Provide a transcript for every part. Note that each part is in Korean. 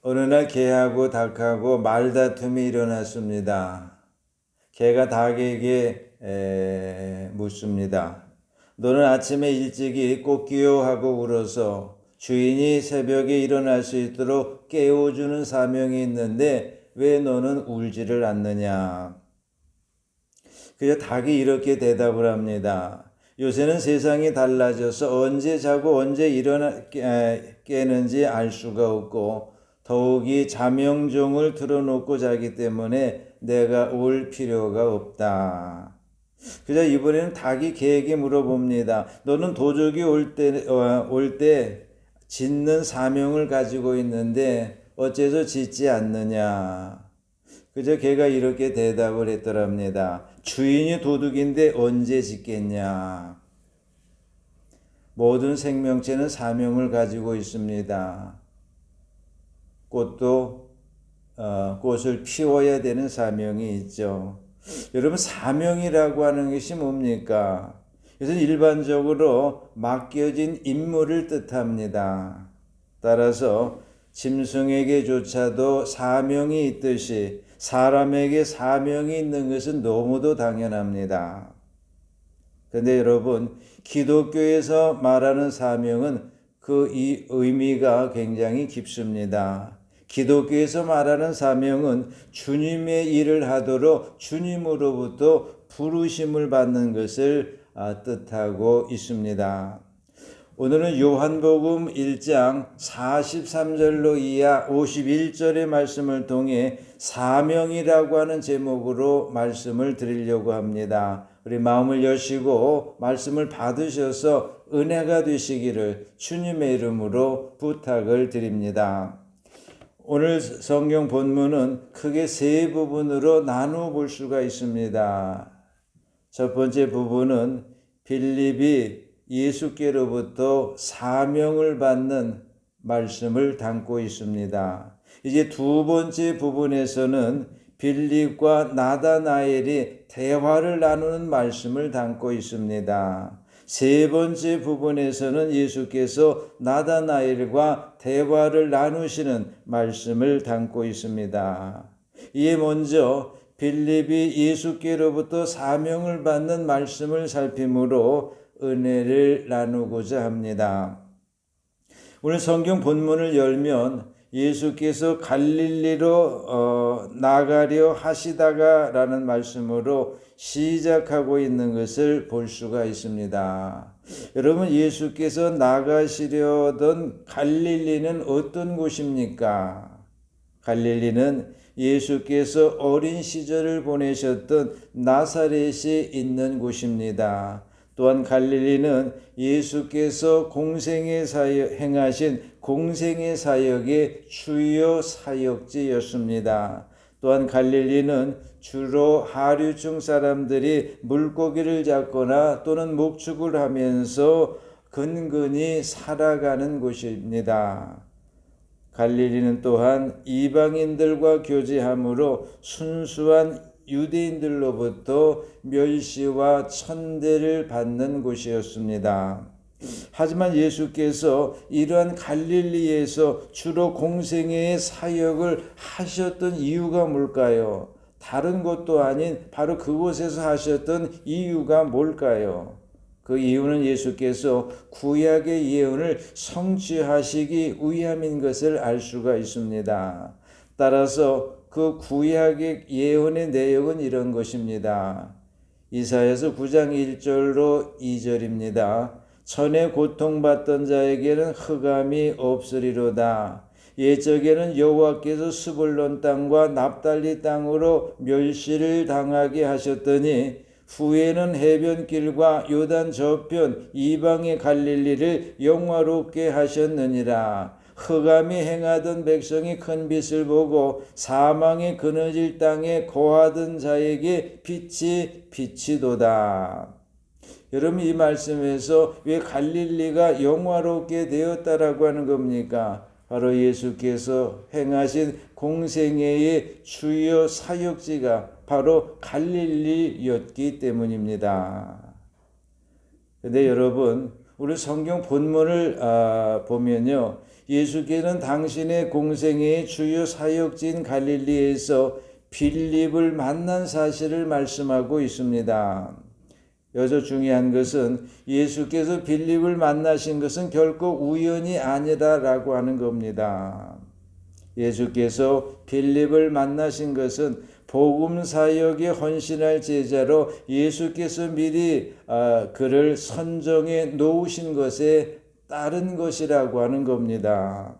어느 날 개하고 닭하고 말다툼이 일어났습니다. 개가 닭에게 묻습니다. 너는 아침에 일찍이 꼬끼요 하고 울어서 주인이 새벽에 일어날 수 있도록 깨워주는 사명이 있는데 왜 너는 울지를 않느냐? 그래서 닭이 이렇게 대답을 합니다. 요새는 세상이 달라져서 언제 자고 언제 깨는지 알 수가 없고 더욱이 자명종을 틀어놓고 자기 때문에 내가 울 필요가 없다. 그래서 이번에는 닭이 개에게 물어봅니다. 너는 도적이 올 때 짓는 사명을 가지고 있는데 어째서 짓지 않느냐? 그저 개가 이렇게 대답을 했더랍니다. 주인이 도둑인데 언제 짓겠냐? 모든 생명체는 사명을 가지고 있습니다. 꽃을 피워야 되는 사명이 있죠. 여러분, 사명이라고 하는 것이 뭡니까? 그래서 일반적으로 맡겨진 임무를 뜻합니다. 따라서 짐승에게조차도 사명이 있듯이 사람에게 사명이 있는 것은 너무도 당연합니다. 그런데 여러분, 기독교에서 말하는 사명은 이 의미가 굉장히 깊습니다. 기독교에서 말하는 사명은 주님의 일을 하도록 주님으로부터 부르심을 받는 것을 뜻하고 있습니다. 오늘은 요한복음 1장 43절로 이하 51절의 말씀을 통해 사명이라고 하는 제목으로 말씀을 드리려고 합니다. 우리 마음을 여시고 말씀을 받으셔서 은혜가 되시기를 주님의 이름으로 부탁을 드립니다. 오늘 성경 본문은 크게 세 부분으로 나누어 볼 수가 있습니다. 첫 번째 부분은 빌립이 예수께로부터 사명을 받는 말씀을 담고 있습니다. 이제 두 번째 부분에서는 빌립과 나다나엘이 대화를 나누는 말씀을 담고 있습니다. 세 번째 부분에서는 예수께서 나다나엘과 대화를 나누시는 말씀을 담고 있습니다. 이에 먼저 빌립이 예수께로부터 사명을 받는 말씀을 살피므로 은혜를 나누고자 합니다. 오늘 성경 본문을 열면 예수께서 갈릴리로 나가려 하시다가 라는 말씀으로 시작하고 있는 것을 볼 수가 있습니다. 여러분, 예수께서 나가시려던 갈릴리는 어떤 곳입니까? 갈릴리는 예수께서 어린 시절을 보내셨던 나사렛이 있는 곳입니다. 또한 갈릴리는 예수께서 행하신 공생의 사역의 주요 사역지였습니다. 또한 갈릴리는 주로 하류층 사람들이 물고기를 잡거나 또는 목축을 하면서 근근히 살아가는 곳입니다. 갈릴리는 또한 이방인들과 교제함으로 순수한 유대인들로부터 멸시와 천대를 받는 곳이었습니다. 하지만 예수께서 이러한 갈릴리에서 주로 공생애의 사역을 하셨던 이유가 뭘까요? 다른 곳도 아닌 바로 그곳에서 하셨던 이유가 뭘까요? 그 이유는 예수께서 구약의 예언을 성취하시기 위함인 것을 알 수가 있습니다. 따라서 그 구약의 예언의 내용은 이런 것입니다. 이사야서 9장 1절로 2절입니다. 전에 고통받던 자에게는 흑암이 없으리로다. 옛적에는 여호와께서 스불론 땅과 납달리 땅으로 멸시를 당하게 하셨더니 후에는 해변길과 요단 저편 이방의 갈릴리를 영화롭게 하셨느니라. 흑암이 행하던 백성이 큰 빛을 보고 사망의 그늘질 땅에 거하던 자에게 빛이 비치도다. 여러분, 이 말씀에서 왜 갈릴리가 영화롭게 되었다라고 하는 겁니까? 바로 예수께서 행하신 공생애의 주요 사역지가 바로 갈릴리였기 때문입니다. 그런데 여러분, 우리 성경 본문을 보면요, 예수께서는 당신의 공생애의 주요 사역지인 갈릴리에서 빌립을 만난 사실을 말씀하고 있습니다. 여기서 중요한 것은 예수께서 빌립을 만나신 것은 결코 우연이 아니라라고 하는 겁니다. 예수께서 빌립을 만나신 것은 복음 사역에 헌신할 제자로 예수께서 미리 그를 선정해 놓으신 것에 따른 것이라고 하는 겁니다.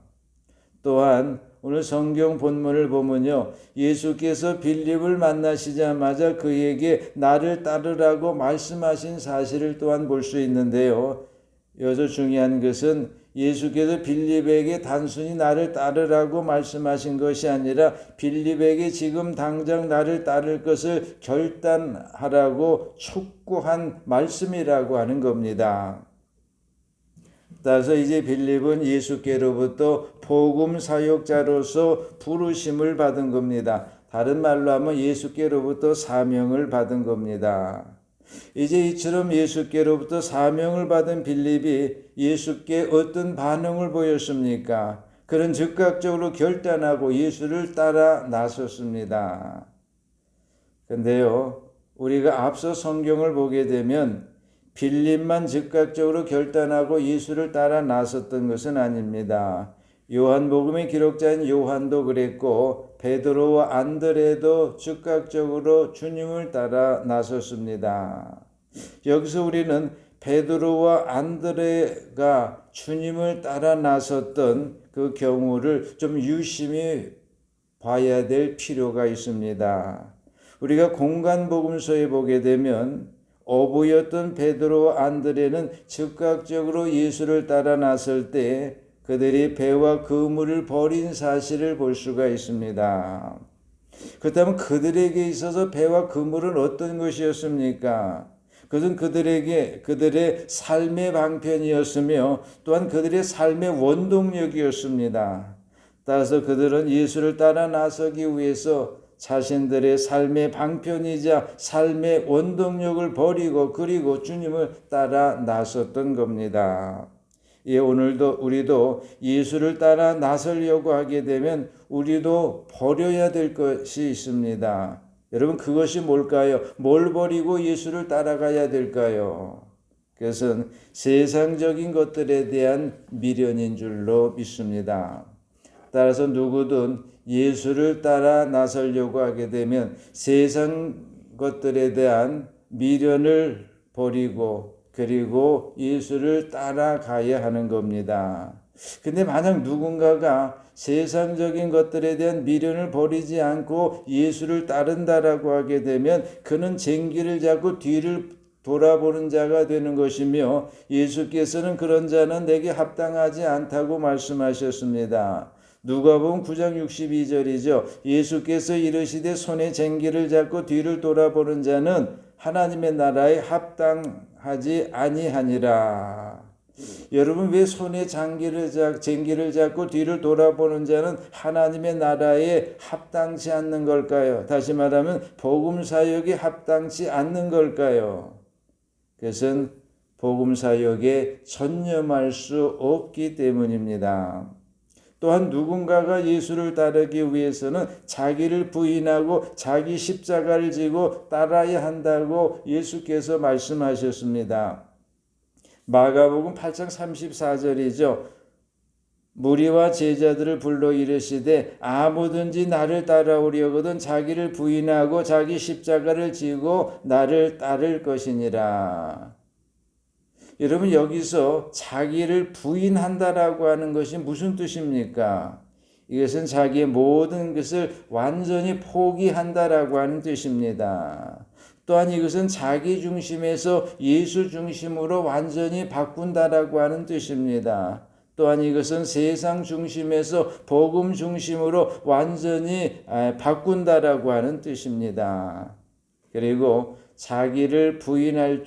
또한 오늘 성경 본문을 보면요, 예수께서 빌립을 만나시자마자 그에게 나를 따르라고 말씀하신 사실을 또한 볼 수 있는데요. 여기서 중요한 것은 예수께서 빌립에게 단순히 나를 따르라고 말씀하신 것이 아니라 빌립에게 지금 당장 나를 따를 것을 결단하라고 촉구한 말씀이라고 하는 겁니다. 따라서 이제 빌립은 예수께로부터 복음 사역자로서 부르심을 받은 겁니다. 다른 말로 하면 예수께로부터 사명을 받은 겁니다. 이제 이처럼 예수께로부터 사명을 받은 빌립이 예수께 어떤 반응을 보였습니까? 그는 즉각적으로 결단하고 예수를 따라 나섰습니다. 그런데요, 우리가 앞서 성경을 보게 되면 빌립만 즉각적으로 결단하고 예수를 따라 나섰던 것은 아닙니다. 요한복음의 기록자인 요한도 그랬고 베드로와 안드레도 즉각적으로 주님을 따라 나섰습니다. 여기서 우리는 베드로와 안드레가 주님을 따라 나섰던 그 경우를 좀 유심히 봐야 될 필요가 있습니다. 우리가 공간복음서에 보게 되면 어부였던 베드로와 안드레는 즉각적으로 예수를 따라 나설 때 그들이 배와 그물을 버린 사실을 볼 수가 있습니다. 그렇다면 그들에게 있어서 배와 그물은 어떤 것이었습니까? 그것은 그들의 삶의 방편이었으며 또한 그들의 삶의 원동력이었습니다. 따라서 그들은 예수를 따라 나서기 위해서 자신들의 삶의 방편이자 삶의 원동력을 버리고 그리고 주님을 따라 나섰던 겁니다. 예, 오늘도 우리도 예수를 따라 나서려고 하게 되면 우리도 버려야 될 것이 있습니다. 여러분, 그것이 뭘까요? 뭘 버리고 예수를 따라가야 될까요? 그것은 세상적인 것들에 대한 미련인 줄로 믿습니다. 따라서 누구든 예수를 따라 나서려고 하게 되면 세상 것들에 대한 미련을 버리고 그리고 예수를 따라가야 하는 겁니다. 근데 만약 누군가가 세상적인 것들에 대한 미련을 버리지 않고 예수를 따른다라고 하게 되면 그는 쟁기를 잡고 뒤를 돌아보는 자가 되는 것이며 예수께서는 그런 자는 내게 합당하지 않다고 말씀하셨습니다. 누가복음 9장 62절이죠. 예수께서 이르시되 손에 쟁기를 잡고 뒤를 돌아보는 자는 하나님의 나라에 합당하지 아니하니라. 여러분, 왜 손에 쟁기를 잡고 뒤를 돌아보는 자는 하나님의 나라에 합당치 않는 걸까요? 다시 말하면 복음 사역에 합당치 않는 걸까요? 그것은 복음 사역에 전념할 수 없기 때문입니다. 또한 누군가가 예수를 따르기 위해서는 자기를 부인하고 자기 십자가를 지고 따라야 한다고 예수께서 말씀하셨습니다. 마가복음 8장 34절이죠. 무리와 제자들을 불러 이르시되 아무든지 나를 따라오려거든 자기를 부인하고 자기 십자가를 지고 나를 따를 것이니라. 여러분, 여기서 자기를 부인한다라고 하는 것이 무슨 뜻입니까? 이것은 자기의 모든 것을 완전히 포기한다라고 하는 뜻입니다. 또한 이것은 자기 중심에서 예수 중심으로 완전히 바꾼다라고 하는 뜻입니다. 또한 이것은 세상 중심에서 복음 중심으로 완전히 바꾼다라고 하는 뜻입니다. 그리고 자기를 부인할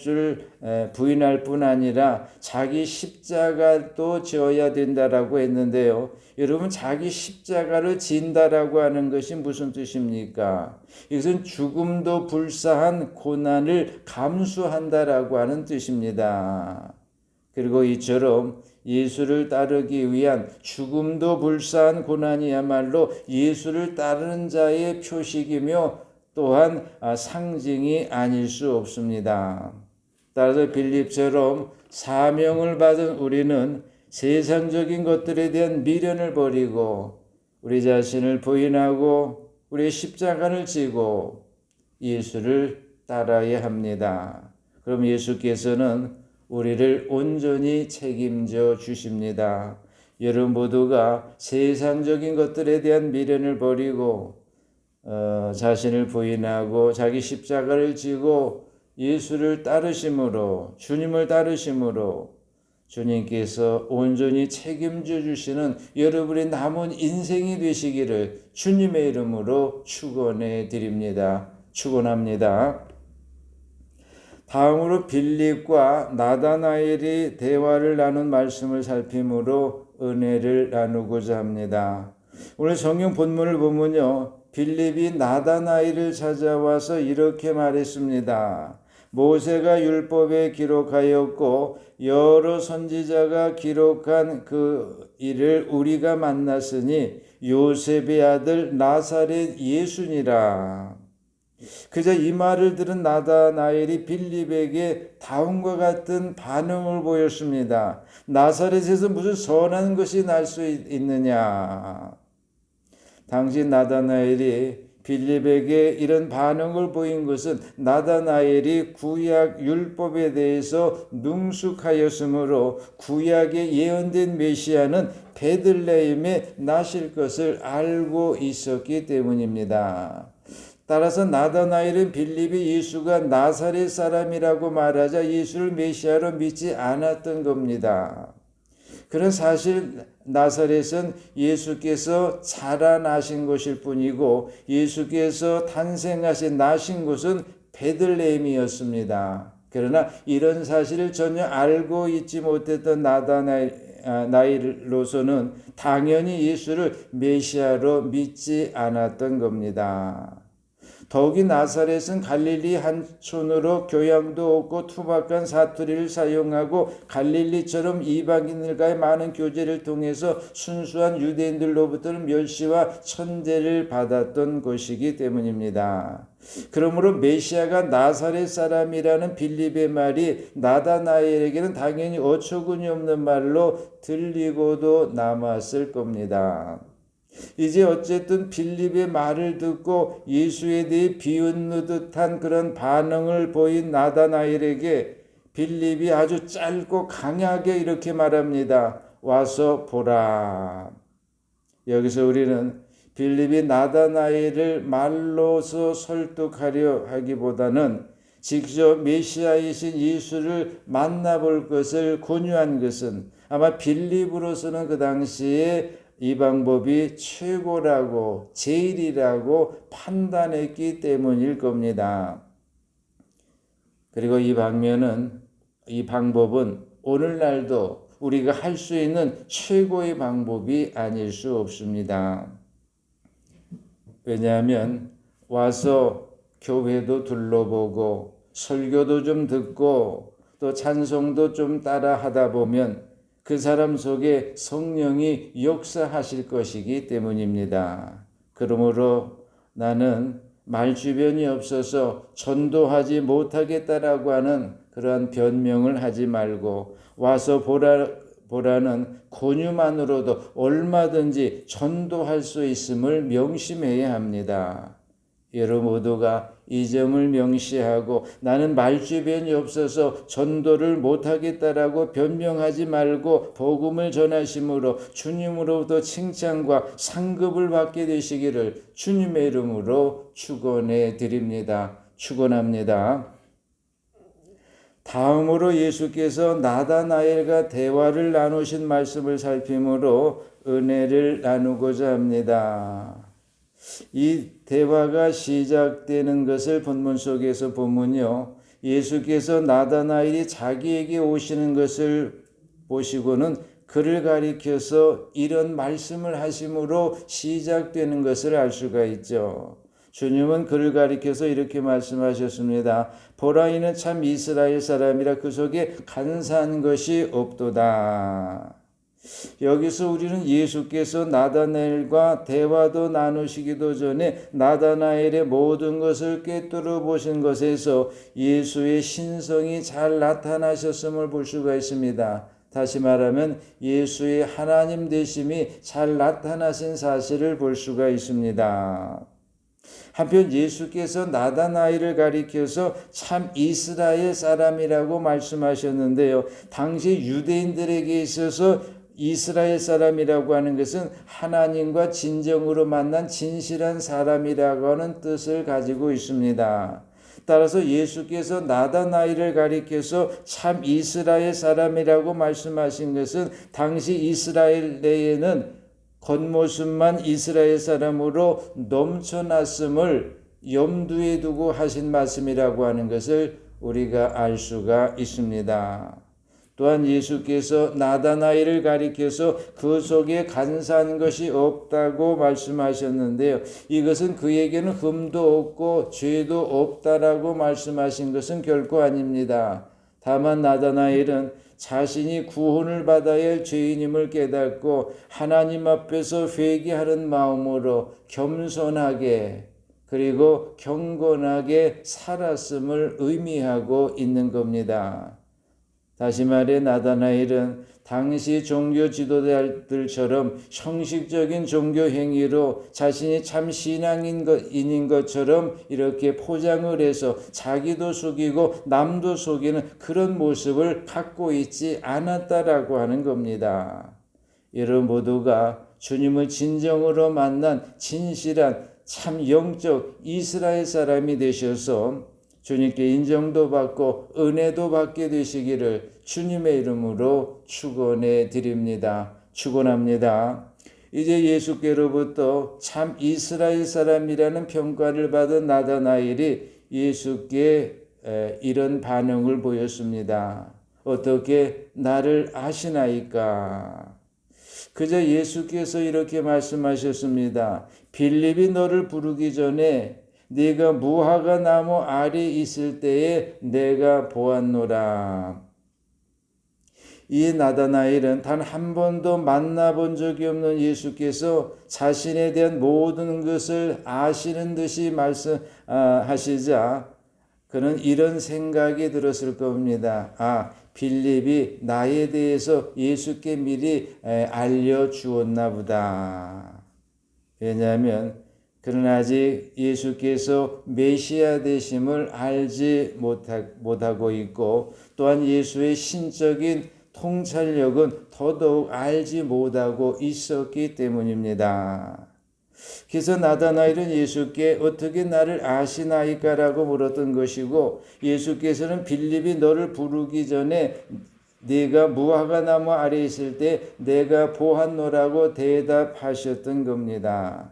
뿐 아니라 자기 십자가도 져야 된다라고 했는데요. 여러분, 자기 십자가를 진다라고 하는 것이 무슨 뜻입니까? 이것은 죽음도 불사한 고난을 감수한다라고 하는 뜻입니다. 그리고 이처럼 예수를 따르기 위한 죽음도 불사한 고난이야말로 예수를 따르는 자의 표식이며 또한 상징이 아닐 수 없습니다. 따라서 빌립처럼 사명을 받은 우리는 세상적인 것들에 대한 미련을 버리고 우리 자신을 부인하고 우리의 십자가를 지고 예수를 따라야 합니다. 그럼 예수께서는 우리를 온전히 책임져 주십니다. 여러분 모두가 세상적인 것들에 대한 미련을 버리고 자신을 부인하고 자기 십자가를 지고 예수를 따르심으로, 주님을 따르심으로 주님께서 온전히 책임져 주시는 여러분의 남은 인생이 되시기를 주님의 이름으로 축원해 드립니다. 축원합니다. 다음으로 빌립과 나다나엘이 대화를 나눈 말씀을 살피므로 은혜를 나누고자 합니다. 오늘 성경 본문을 보면요, 빌립이 나다나엘을 찾아와서 이렇게 말했습니다. 모세가 율법에 기록하였고 여러 선지자가 기록한 그 일을 우리가 만났으니 요셉의 아들 나사렛 예수니라. 그저 이 말을 들은 나다나엘이 빌립에게 다음과 같은 반응을 보였습니다. 나사렛에서 무슨 선한 것이 날 수 있느냐. 당시 나다나엘이 빌립에게 이런 반응을 보인 것은 나다나엘이 구약 율법에 대해서 능숙하였으므로 구약에 예언된 메시아는 베들레헴에 나실 것을 알고 있었기 때문입니다. 따라서 나다나엘은 빌립이 예수가 나사렛 사람이라고 말하자 예수를 메시아로 믿지 않았던 겁니다. 그런 사실 나사렛은 예수께서 자라나신 곳일 뿐이고 예수께서 탄생하신 나신 곳은 베들레헴이었습니다. 그러나 이런 사실을 전혀 알고 있지 못했던 나다나엘로서는 당연히 예수를 메시아로 믿지 않았던 겁니다. 더욱이 나사렛은 갈릴리 한 촌으로 교양도 없고 투박한 사투리를 사용하고 갈릴리처럼 이방인들과의 많은 교제를 통해서 순수한 유대인들로부터는 멸시와 천대를 받았던 곳이기 때문입니다. 그러므로 메시아가 나사렛 사람이라는 빌립의 말이 나다나엘에게는 당연히 어처구니 없는 말로 들리고도 남았을 겁니다. 이제 어쨌든 빌립의 말을 듣고 예수에 대해 비웃는 그런 반응을 보인 나다나엘에게 빌립이 아주 짧고 강하게 이렇게 말합니다. 와서 보라. 여기서 우리는 빌립이 나다나엘을 말로서 설득하려 하기보다는 직접 메시아이신 예수를 만나볼 것을 권유한 것은 아마 빌립으로서는 그 당시에 이 방법이 최고라고 제일이라고 판단했기 때문일 겁니다. 그리고 이 방법은 오늘날도 우리가 할 수 있는 최고의 방법이 아닐 수 없습니다. 왜냐하면 와서 교회도 둘러보고 설교도 좀 듣고 또 찬송도 좀 따라 하다 보면 그 사람 속에 성령이 역사하실 것이기 때문입니다. 그러므로 나는 말주변이 없어서 전도하지 못하겠다라고 하는 그러한 변명을 하지 말고 와서 보라는 권유만으로도 얼마든지 전도할 수 있음을 명심해야 합니다. 여러분 모두가 이 점을 명시하고 나는 말주변이 없어서 전도를 못하겠다라고 변명하지 말고 복음을 전하심으로 주님으로부터 칭찬과 상급을 받게 되시기를 주님의 이름으로 축원해 드립니다. 축원합니다. 다음으로 예수께서 나다나엘과 대화를 나누신 말씀을 살피므로 은혜를 나누고자 합니다. 이 대화가 시작되는 것을 본문 속에서 보면요, 예수께서 나다나엘이 자기에게 오시는 것을 보시고는 그를 가리켜서 이런 말씀을 하심으로 시작되는 것을 알 수가 있죠. 주님은 그를 가리켜서 이렇게 말씀하셨습니다. 보라, 이는 참 이스라엘 사람이라 그 속에 간사한 것이 없도다. 여기서 우리는 예수께서 나다나엘과 대화도 나누시기도 전에 나다나엘의 모든 것을 꿰뚫어 보신 것에서 예수의 신성이 잘 나타나셨음을 볼 수가 있습니다. 다시 말하면 예수의 하나님 되심이 잘 나타나신 사실을 볼 수가 있습니다. 한편 예수께서 나다나엘을 가리켜서 참 이스라엘 사람이라고 말씀하셨는데요. 당시 유대인들에게 있어서 이스라엘 사람이라고 하는 것은 하나님과 진정으로 만난 진실한 사람이라고 하는 뜻을 가지고 있습니다. 따라서 예수께서 나다나엘을 가리켜서 참 이스라엘 사람이라고 말씀하신 것은 당시 이스라엘 내에는 겉모습만 이스라엘 사람으로 넘쳐났음을 염두에 두고 하신 말씀이라고 하는 것을 우리가 알 수가 있습니다. 또한 예수께서 나다나엘을 가리켜서 그 속에 간사한 것이 없다고 말씀하셨는데요. 이것은 그에게는 흠도 없고 죄도 없다라고 말씀하신 것은 결코 아닙니다. 다만 나다나엘은 자신이 구원을 받아야 할 죄인임을 깨닫고 하나님 앞에서 회개하는 마음으로 겸손하게 그리고 경건하게 살았음을 의미하고 있는 겁니다. 다시 말해 나다나엘은 당시 종교 지도자들처럼 형식적인 종교 행위로 자신이 참 신앙인인 것처럼 이렇게 포장을 해서 자기도 속이고 남도 속이는 그런 모습을 갖고 있지 않았다라고 하는 겁니다. 여러분 모두가 주님을 진정으로 만난 진실한 참 영적 이스라엘 사람이 되셔서 주님께 인정도 받고 은혜도 받게 되시기를 주님의 이름으로 축원해 드립니다. 축원합니다. 이제 예수께로부터 참 이스라엘 사람이라는 평가를 받은 나다나엘이 예수께 이런 반응을 보였습니다. 어떻게 나를 아시나이까? 그저 예수께서 이렇게 말씀하셨습니다. 빌립이 너를 부르기 전에 네가 무화과 나무 아래 있을 때에 내가 보았노라. 이 나다나엘은 단 한 번도 만나본 적이 없는 예수께서 자신에 대한 모든 것을 아시는 듯이 말씀하시자 그는 이런 생각이 들었을 겁니다. 빌립이 나에 대해서 예수께 미리 알려주었나 보다. 왜냐하면 그는 아직 예수께서 메시아 되심을 알지 못하고 있고 또한 예수의 신적인 통찰력은 더더욱 알지 못하고 있었기 때문입니다. 그래서 나다나엘은 예수께 어떻게 나를 아시나이까라고 물었던 것이고 예수께서는 빌립이 너를 부르기 전에 네가 무화과 나무 아래 있을 때 내가 보았노라고 대답하셨던 겁니다.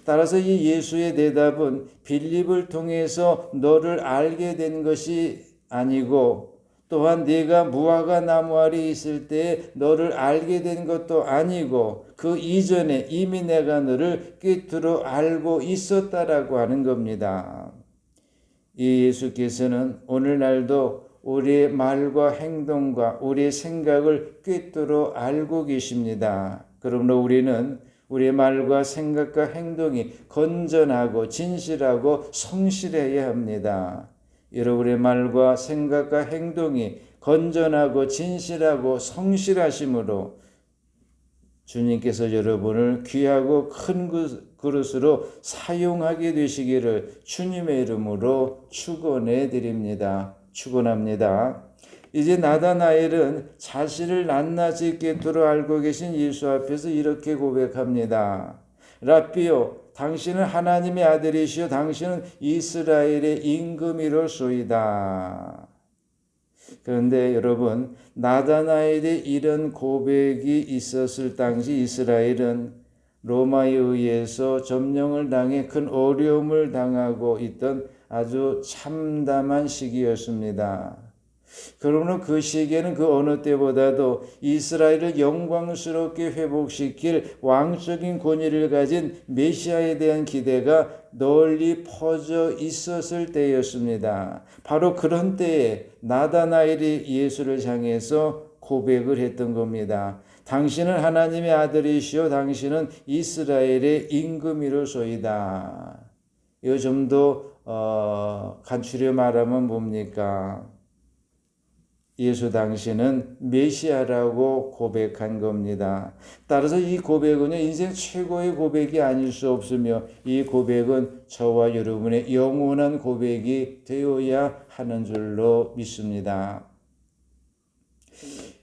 따라서 이 예수의 대답은 빌립을 통해서 너를 알게 된 것이 아니고 또한 네가 무화과 나무 아래 있을 때 너를 알게 된 것도 아니고 그 이전에 이미 내가 너를 꿰뚫어 알고 있었다라고 하는 겁니다. 이 예수께서는 오늘날도 우리의 말과 행동과 우리의 생각을 꿰뚫어 알고 계십니다. 그러므로 우리는 우리의 말과 생각과 행동이 건전하고 진실하고 성실해야 합니다. 여러분의 말과 생각과 행동이 건전하고 진실하고 성실하심으로 주님께서 여러분을 귀하고 큰 그릇으로 사용하게 되시기를 주님의 이름으로 축원해 드립니다. 축원합니다. 이제 나다나엘은 자신을 낱낱이 꿰뚫어 알고 계신 예수 앞에서 이렇게 고백합니다. 라삐요, 당신은 하나님의 아들이시요 당신은 이스라엘의 임금이로소이다. 그런데 여러분, 나다나엘의 이런 고백이 있었을 당시 이스라엘은 로마에 의해서 점령을 당해 큰 어려움을 당하고 있던 아주 참담한 시기였습니다. 그러므로 그 시기에는 그 어느 때보다도 이스라엘을 영광스럽게 회복시킬 왕적인 권위를 가진 메시아에 대한 기대가 널리 퍼져 있었을 때였습니다. 바로 그런 때에 나다나엘이 예수를 향해서 고백을 했던 겁니다. 당신은 하나님의 아들이시오, 당신은 이스라엘의 임금이로소이다. 이거 좀 더 간추려 말하면 뭡니까? 예수 당신은 메시아라고 고백한 겁니다. 따라서 이 고백은요, 인생 최고의 고백이 아닐 수 없으며 이 고백은 저와 여러분의 영원한 고백이 되어야 하는 줄로 믿습니다.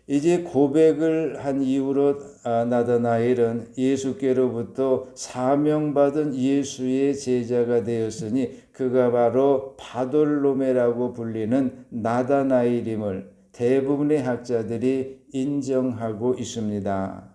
이제 고백을 한 이후로 나다나엘은 예수께로부터 사명받은 예수의 제자가 되었으니 그가 바로 바돌로메라고 불리는 나다나엘임을 대부분의 학자들이 인정하고 있습니다.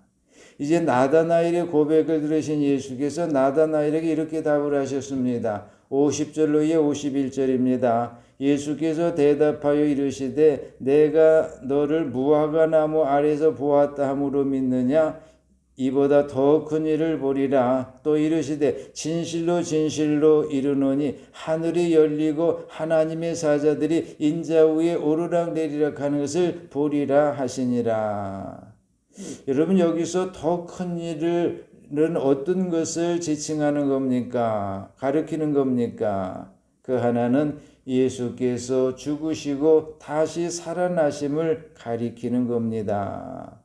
이제 나다나엘의 고백을 들으신 예수께서 나다나엘에게 이렇게 답을 하셨습니다. 50절로 이어 51절입니다. 예수께서 대답하여 이르시되 내가 너를 무화과 나무 아래서 보았다 함으로 믿느냐? 이보다 더 큰 일을 보리라. 또 이르시되 진실로 진실로 이르노니 하늘이 열리고 하나님의 사자들이 인자 위에 오르락내리락 하는 것을 보리라 하시니라. 여러분, 여기서 더 큰 일은 어떤 것을 지칭하는 겁니까? 가르치는 겁니까? 그 하나는 예수께서 죽으시고 다시 살아나심을 가리키는 겁니다.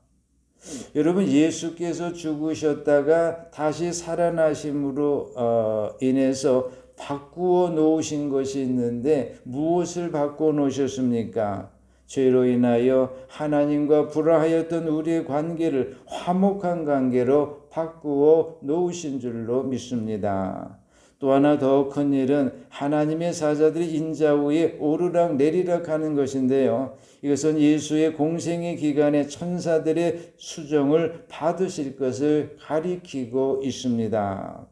여러분, 예수께서 죽으셨다가 다시 살아나심으로 인해서 바꾸어 놓으신 것이 있는데 무엇을 바꾸어 놓으셨습니까? 죄로 인하여 하나님과 불화하였던 우리의 관계를 화목한 관계로 바꾸어 놓으신 줄로 믿습니다. 또 하나 더 큰 일은 하나님의 사자들이 인자 위에 오르락 내리락 하는 것인데요. 이것은 예수의 공생의 기간에 천사들의 수정을 받으실 것을 가리키고 있습니다.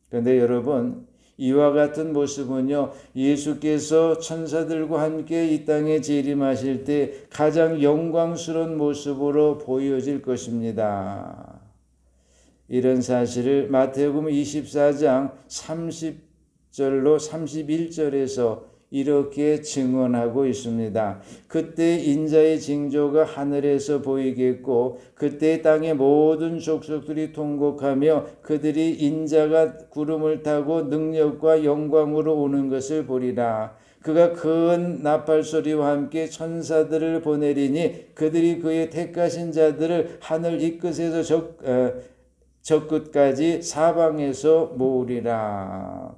그런데 여러분, 이와 같은 모습은요, 예수께서 천사들과 함께 이 땅에 재림하실 때 가장 영광스러운 모습으로 보여질 것입니다. 이런 사실을 마태복음 24장 30절로 31절에서 이렇게 증언하고 있습니다. 그때 인자의 징조가 하늘에서 보이겠고 그때 땅의 모든 족속들이 통곡하며 그들이 인자가 구름을 타고 능력과 영광으로 오는 것을 보리라. 그가 큰 나팔 소리와 함께 천사들을 보내리니 그들이 그의 택하신 자들을 하늘 이 끝에서 저 끝까지 사방에서 모으리라.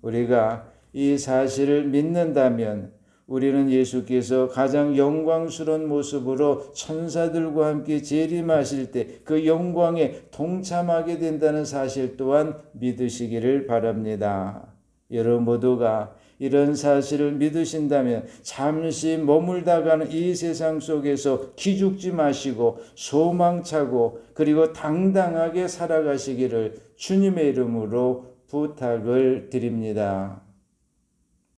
우리가 이 사실을 믿는다면 우리는 예수께서 가장 영광스러운 모습으로 천사들과 함께 재림하실 때 그 영광에 동참하게 된다는 사실 또한 믿으시기를 바랍니다. 여러분 모두가 이런 사실을 믿으신다면 잠시 머물다 가는 이 세상 속에서 기죽지 마시고 소망차고 그리고 당당하게 살아가시기를 주님의 이름으로 부탁을 드립니다.